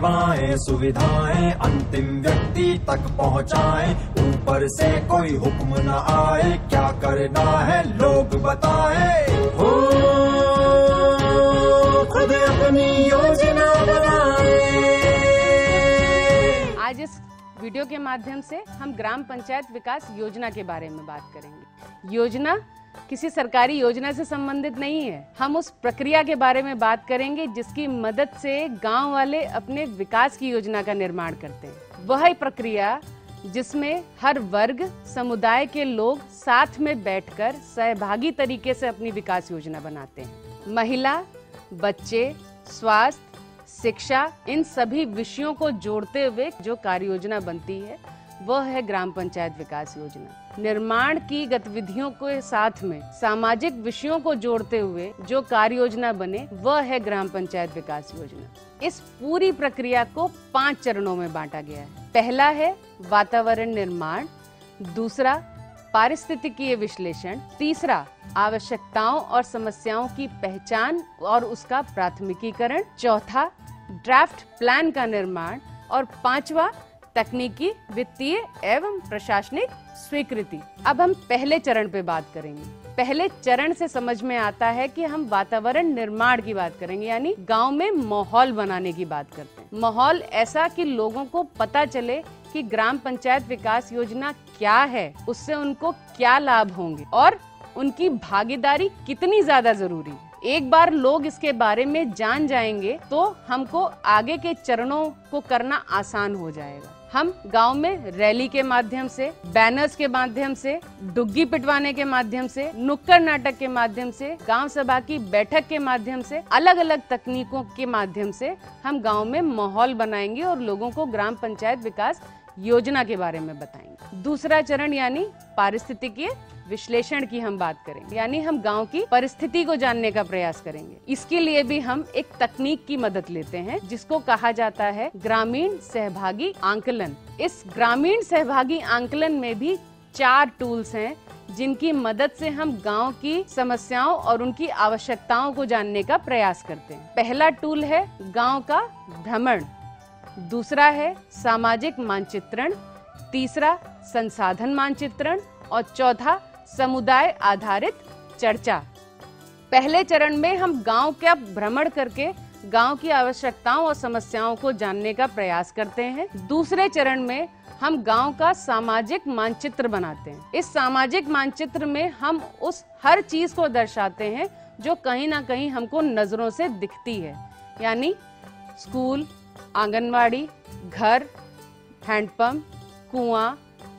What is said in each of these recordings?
सेवाएं सुविधाएं अंतिम व्यक्ति तक पहुंचाएं, ऊपर से कोई हुक्म न आए, क्या करना है लोग बताएं। हो खुद अपनी योजना बनाएं। आज इस वीडियो के माध्यम से हम ग्राम पंचायत विकास योजना के बारे में बात करेंगे। योजना किसी सरकारी योजना से संबंधित नहीं है। हम उस प्रक्रिया के बारे में बात करेंगे जिसकी मदद से गांव वाले अपने विकास की योजना का निर्माण करते हैं। वह प्रक्रिया जिसमें हर वर्ग समुदाय के लोग साथ में बैठकर सहभागी तरीके से अपनी विकास योजना बनाते हैं। महिला, बच्चे, स्वास्थ्य, शिक्षा, इन सभी विषयों को जोड़ते हुए जो कार्य योजना बनती है वह है ग्राम पंचायत विकास योजना। निर्माण की गतिविधियों के साथ में सामाजिक विषयों को जोड़ते हुए जो कार्य योजना बने वह है ग्राम पंचायत विकास योजना। इस पूरी प्रक्रिया को 5 चरणों में बांटा गया है। पहला है वातावरण निर्माण, दूसरा पारिस्थितिकीय विश्लेषण, तीसरा आवश्यकताओं और समस्याओं की पहचान और उसका प्राथमिकीकरण, चौथा ड्राफ्ट प्लान का निर्माण और पांचवा तकनीकी, वित्तीय एवं प्रशासनिक स्वीकृति। अब हम पहले चरण पे बात करेंगे। पहले चरण से समझ में आता है कि हम वातावरण निर्माण की बात करेंगे, यानी गांव में माहौल बनाने की बात करते हैं। माहौल ऐसा कि लोगों को पता चले कि ग्राम पंचायत विकास योजना क्या है, उससे उनको क्या लाभ होंगे और उनकी भागीदारी कितनी ज्यादा जरूरी है। एक बार लोग इसके बारे में जान जाएंगे तो हमको आगे के चरणों को करना आसान हो जाएगा। हम गांव में रैली के माध्यम से, बैनर्स के माध्यम से, डुग्गी पिटवाने के माध्यम से, नुक्कड़ नाटक के माध्यम से, गांव सभा की बैठक के माध्यम से, अलग अलग तकनीकों के माध्यम से हम गांव में माहौल बनाएंगे और लोगों को ग्राम पंचायत विकास योजना के बारे में बताएंगे। दूसरा चरण यानी पारिस्थितिकीय विश्लेषण की हम बात करेंगे, यानी हम गांव की परिस्थिति को जानने का प्रयास करेंगे। इसके लिए भी हम एक तकनीक की मदद लेते हैं जिसको कहा जाता है ग्रामीण सहभागी आंकलन। इस ग्रामीण सहभागी आंकलन में भी 4 टूल्स हैं जिनकी मदद से हम गांव की समस्याओं और उनकी आवश्यकताओं को जानने का प्रयास करते हैं। पहला टूल है गाँव का भ्रमण, दूसरा है सामाजिक मानचित्रण, तीसरा संसाधन मानचित्रण और चौथा समुदाय आधारित चर्चा। पहले चरण में हम गांव का भ्रमण करके गांव की आवश्यकताओं और समस्याओं को जानने का प्रयास करते हैं। दूसरे चरण में हम गांव का सामाजिक मानचित्र बनाते हैं। इस सामाजिक मानचित्र में हम उस हर चीज को दर्शाते हैं जो कहीं ना कहीं हमको नजरों से दिखती है, यानी स्कूल, आंगनवाड़ी, घर, हैंडपंप, कुआं,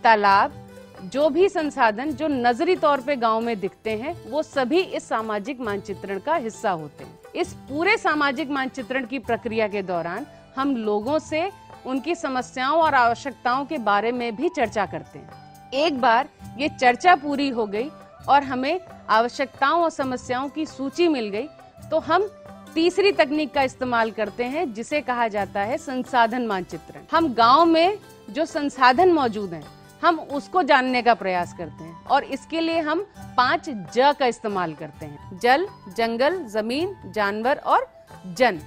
तालाब, जो भी संसाधन जो नजरी तौर पे गांव में दिखते हैं वो सभी इस सामाजिक मानचित्रण का हिस्सा होते हैं। इस पूरे सामाजिक मानचित्रण की प्रक्रिया के दौरान हम लोगों से उनकी समस्याओं और आवश्यकताओं के बारे में भी चर्चा करते हैं। एक बार ये चर्चा पूरी हो गई और हमें आवश्यकताओं और समस्याओं की सूची मिल गई तो हम तीसरी तकनीक का इस्तेमाल करते हैं जिसे कहा जाता है संसाधन मानचित्रण। हम गांव में जो संसाधन मौजूद हैं हम उसको जानने का प्रयास करते हैं और इसके लिए हम 5 ज का इस्तेमाल करते हैं: जल, जंगल, जमीन, जानवर और जन।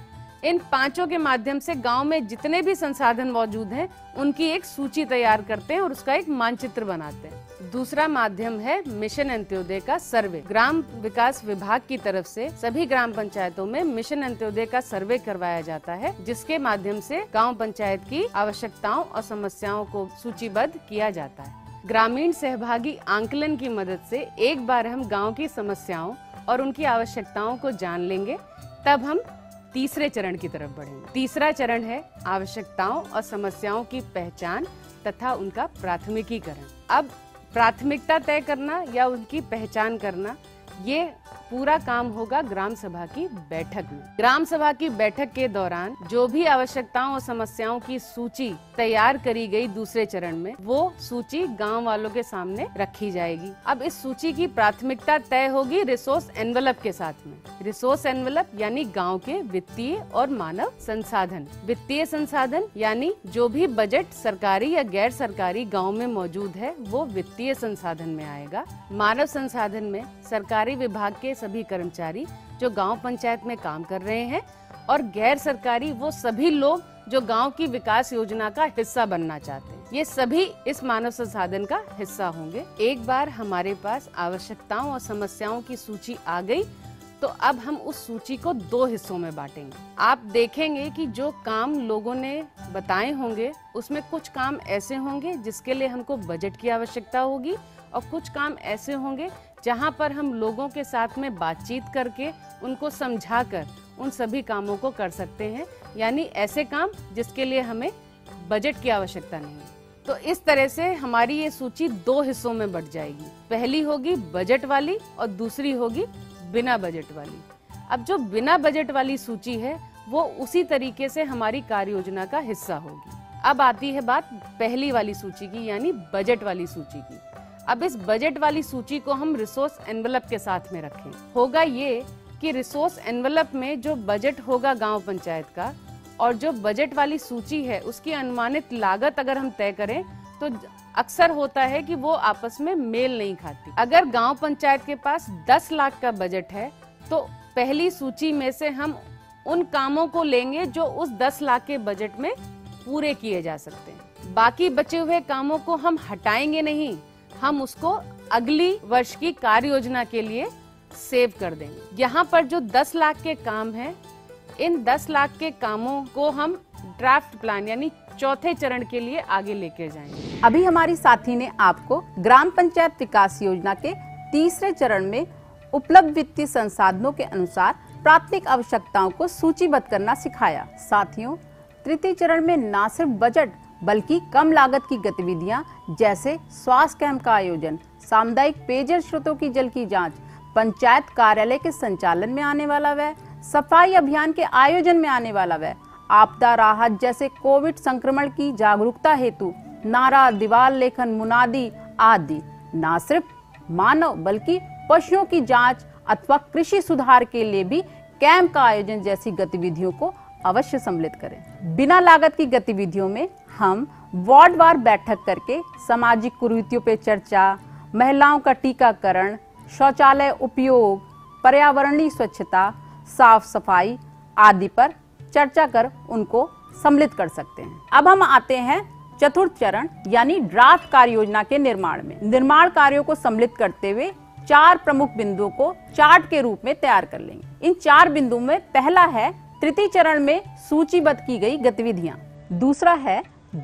इन 5 के माध्यम से गांव में जितने भी संसाधन मौजूद हैं उनकी एक सूची तैयार करते हैं और उसका एक मानचित्र बनाते हैं। दूसरा माध्यम है मिशन अंत्योदय का सर्वे। ग्राम विकास विभाग की तरफ से सभी ग्राम पंचायतों में मिशन अंत्योदय का सर्वे करवाया जाता है जिसके माध्यम से गांव पंचायत की आवश्यकताओं और समस्याओं को सूचीबद्ध किया जाता है। ग्रामीण सहभागी आंकलन की मदद से एक बार हम गांव की समस्याओं और उनकी आवश्यकताओं को जान लेंगे तब हम तीसरे चरण की तरफ बढ़ेंगे। तीसरा चरण है आवश्यकताओं और समस्याओं की पहचान तथा उनका प्राथमिकीकरण। अब प्राथमिकता तय करना या उनकी पहचान करना, ये पूरा काम होगा ग्राम सभा की बैठक में। ग्राम सभा की बैठक के दौरान जो भी आवश्यकताओं और समस्याओं की सूची तैयार करी गई दूसरे चरण में, वो सूची गांव वालों के सामने रखी जाएगी। अब इस सूची की प्राथमिकता तय होगी रिसोर्स एनवेलप के साथ में। रिसोर्स एनवेलप यानी गांव के वित्तीय और मानव संसाधन। वित्तीय संसाधन यानी जो भी बजट सरकारी या गैर सरकारी गांव में मौजूद है वो वित्तीय संसाधन में आएगा। मानव संसाधन में सरकारी विभाग के सभी कर्मचारी जो गांव पंचायत में काम कर रहे हैं और गैर सरकारी वो सभी लोग जो गांव की विकास योजना का हिस्सा बनना चाहते हैं। ये सभी इस मानव संसाधन का हिस्सा होंगे। एक बार हमारे पास आवश्यकताओं और समस्याओं की सूची आ गई तो अब हम उस सूची को 2 हिस्सों में बांटेंगे। आप देखेंगे कि जो काम लोगों ने बताए होंगे उसमें कुछ काम ऐसे होंगे जिसके लिए हमको बजट की आवश्यकता होगी और कुछ काम ऐसे होंगे जहां पर हम लोगों के साथ में बातचीत करके उनको समझाकर उन सभी कामों को कर सकते हैं, यानी ऐसे काम जिसके लिए हमें बजट की आवश्यकता नहीं है। तो इस तरह से हमारी ये सूची 2 हिस्सों में बट जाएगी। पहली होगी बजट वाली और दूसरी होगी बिना बजट वाली। अब जो बिना बजट वाली सूची है वो उसी तरीके से हमारी कार्य योजना का हिस्सा होगी। अब आती है बात पहली वाली सूची की, यानी बजट वाली सूची की। अब इस बजट वाली सूची को हम रिसोर्स एनवेलप के साथ में रखें। होगा ये कि रिसोर्स एनवेलप में जो बजट होगा गांव पंचायत का और जो बजट वाली सूची है उसकी अनुमानित लागत अगर हम तय करें तो अक्सर होता है कि वो आपस में मेल नहीं खाती। अगर गांव पंचायत के पास 10 लाख का बजट है तो पहली सूची में से हम उन कामों को लेंगे जो उस 10 लाख के बजट में पूरे किए जा सकते हैं। बाकी बचे हुए कामों को हम हटाएंगे नहीं, हम उसको अगली वर्ष की कार्य योजना के लिए सेव कर देंगे। यहाँ पर जो 10 लाख के काम हैं, इन 10 लाख के कामों को हम ड्राफ्ट प्लान यानी चौथे चरण के लिए आगे लेकर जाएंगे। अभी हमारी साथी ने आपको ग्राम पंचायत विकास योजना के तीसरे चरण में उपलब्ध वित्तीय संसाधनों के अनुसार प्राथमिक आवश्यकताओं को सूचीबद्ध करना सिखाया। साथियों, तृतीय चरण में न सिर्फ बजट बल्कि कम लागत की गतिविधियां जैसे स्वास्थ्य कैंप का आयोजन, सामुदायिक पेयजल स्रोतों की जल की जांच, पंचायत कार्यालय के संचालन में आने वाला व्यय, सफाई अभियान के आयोजन में आने वाला व्यय, आपदा राहत जैसे कोविड संक्रमण की जागरूकता हेतु नारा, दीवार लेखन, मुनादी आदि न सिर्फ मानव बल्कि पशुओं की जांच अथवा कृषि सुधार के लिए भी कैंप का आयोजन जैसी गतिविधियों को अवश्य सम्मिलित करें। बिना लागत की गतिविधियों में हम वार्डवार बैठक करके सामाजिक कुरीतियों पर चर्चा, महिलाओं का टीकाकरण, शौचालय उपयोग, पर्यावरणीय स्वच्छता, साफ सफाई आदि पर चर्चा कर उनको सम्मिलित कर सकते हैं। अब हम आते हैं चतुर्थ चरण यानी ड्राफ्ट कार्य योजना के निर्माण में। निर्माण कार्यों को सम्मिलित करते हुए 4 प्रमुख बिंदुओं को चार्ट के रूप में तैयार कर लेंगे। इन 4 बिंदुओं में पहला है तृतीय चरण में सूचीबद्ध की गई गतिविधियां। दूसरा है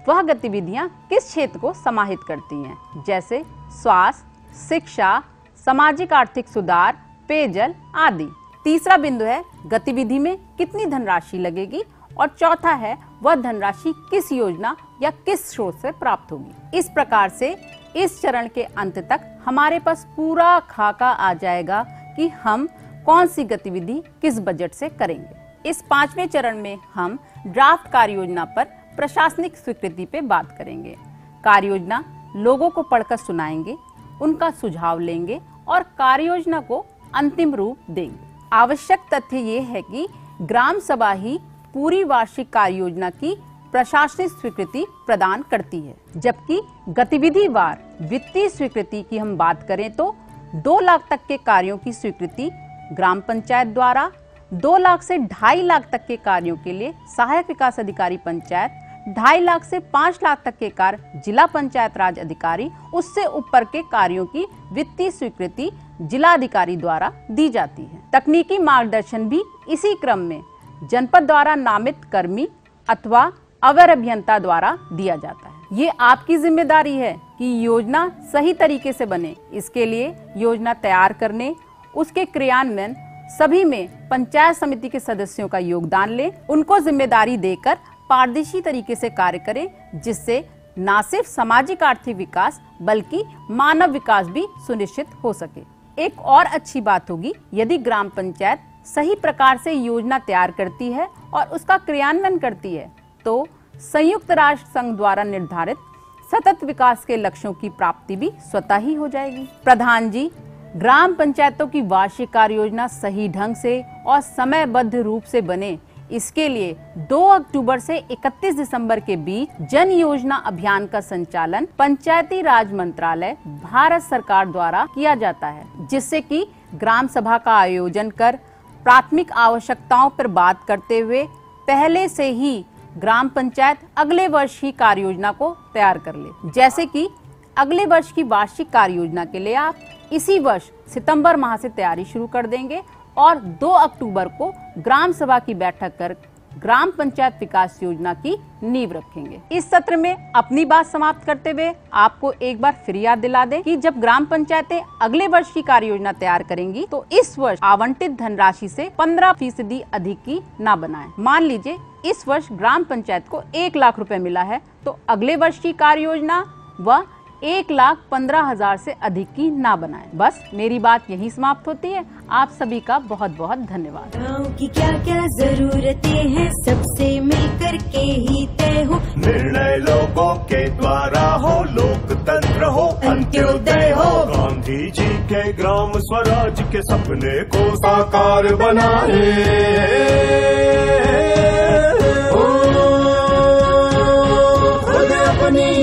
वह गतिविधियां किस क्षेत्र को समाहित करती हैं, जैसे स्वास्थ्य, शिक्षा, सामाजिक आर्थिक सुधार, पेयजल आदि। तीसरा बिंदु है गतिविधि में कितनी धनराशि लगेगी और चौथा है वह धनराशि किस योजना या किस स्रोत से प्राप्त होगी। इस प्रकार से इस चरण के अंत तक हमारे पास पूरा खाका आ जाएगा कि हम कौन सी गतिविधि किस बजट से करेंगे। इस 5वें चरण में हम ड्राफ्ट कार्य योजना पर प्रशासनिक स्वीकृति पे बात करेंगे। कार्य योजना लोगों को पढ़कर सुनाएंगे, उनका सुझाव लेंगे और कार्य योजना को अंतिम रूप देंगे। आवश्यक तथ्य ये है कि ग्राम सभा ही पूरी वार्षिक कार्य योजना की प्रशासनिक स्वीकृति प्रदान करती है, जबकि गतिविधिवार वित्तीय स्वीकृति की हम बात करें तो 2 लाख तक के कार्यों की स्वीकृति ग्राम पंचायत द्वारा, 2 लाख से 2.5 लाख तक के कार्यों के लिए सहायक विकास अधिकारी पंचायत, 2.5 लाख से 5 लाख तक के कार्य जिला पंचायत राज अधिकारी, उससे ऊपर के कार्यों की वित्तीय स्वीकृति जिला अधिकारी द्वारा दी जाती है। तकनीकी मार्गदर्शन भी इसी क्रम में जनपद द्वारा नामित कर्मी अथवा अवर अभियंता द्वारा दिया जाता है। ये आपकी जिम्मेदारी है कि योजना सही तरीके से बने। इसके लिए योजना तैयार करने, उसके क्रियान्वयन सभी में पंचायत समिति के सदस्यों का योगदान लें, उनको जिम्मेदारी देकर पारदर्शी तरीके से कार्य करें, जिससे न सिर्फ सामाजिक आर्थिक विकास बल्कि मानव विकास भी सुनिश्चित हो सके। एक और अच्छी बात होगी यदि ग्राम पंचायत सही प्रकार से योजना तैयार करती है और उसका क्रियान्वयन करती है तो संयुक्त राष्ट्र संघ द्वारा निर्धारित सतत विकास के लक्ष्यों की प्राप्ति भी स्वतः ही हो जाएगी। प्रधान जी, ग्राम पंचायतों की वार्षिक कार्य योजना सही ढंग से और समयबद्ध रूप से बने, इसके लिए 2 अक्टूबर से 31 दिसंबर के बीच जन योजना अभियान का संचालन पंचायती राज मंत्रालय भारत सरकार द्वारा किया जाता है, जिससे कि ग्राम सभा का आयोजन कर प्राथमिक आवश्यकताओं पर बात करते हुए पहले से ही ग्राम पंचायत अगले वर्ष ही कार्य योजना को तैयार कर ले। जैसे कि अगले वर्ष की वार्षिक कार्य योजना के लिए आप इसी वर्ष सितंबर माह से तैयारी शुरू कर देंगे और 2 अक्टूबर को ग्राम सभा की बैठक कर ग्राम पंचायत विकास योजना की नींव रखेंगे। इस सत्र में अपनी बात समाप्त करते हुए आपको एक बार फिर याद दिला दें कि जब ग्राम पंचायतें अगले वर्ष की कार्य योजना तैयार करेंगी तो इस वर्ष आवंटित धनराशि से 15% अधिक की ना बनाएं। मान लीजिए इस वर्ष ग्राम पंचायत को 1 लाख रुपए मिला है तो अगले वर्ष की कार्य योजना वह 1,15,000 से अधिक की ना बनाएं। बस मेरी बात यही समाप्त होती है। आप सभी का बहुत बहुत धन्यवाद। गाँव की क्या क्या जरूरतें हैं सबसे मिलकर के ही तय हो। निर्णय लोगों के द्वारा हो, लोकतंत्र हो, अंत्योदय हो। गांधी जी के ग्राम स्वराज के सपने को साकार बनाए। खुद अपनी